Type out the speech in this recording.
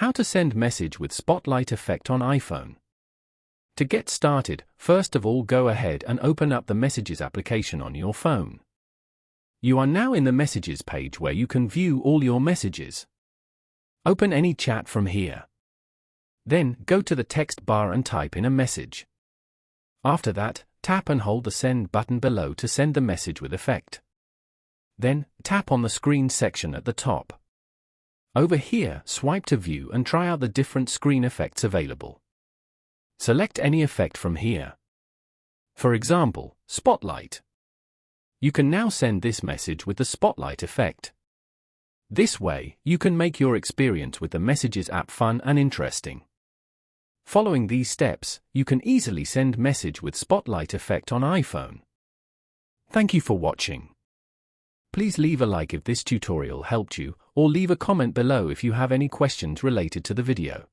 How to send message with spotlight effect on iPhone. To get started, first of all go ahead and open up the Messages application on your phone. You are now in the Messages page where you can view all your messages. Open any chat from here. Then, go to the text bar and type in a message. After that, tap and hold the Send button below to send the message with effect. Then, tap on the screen section at the top. Over here, swipe to view and try out the different screen effects available. Select any effect from here. For example, Spotlight. You can now send this message with the Spotlight effect. This way, you can make your experience with the Messages app fun and interesting. Following these steps, you can easily send message with Spotlight effect on iPhone. Thank you for watching. Please leave a like if this tutorial helped you, or leave a comment below if you have any questions related to the video.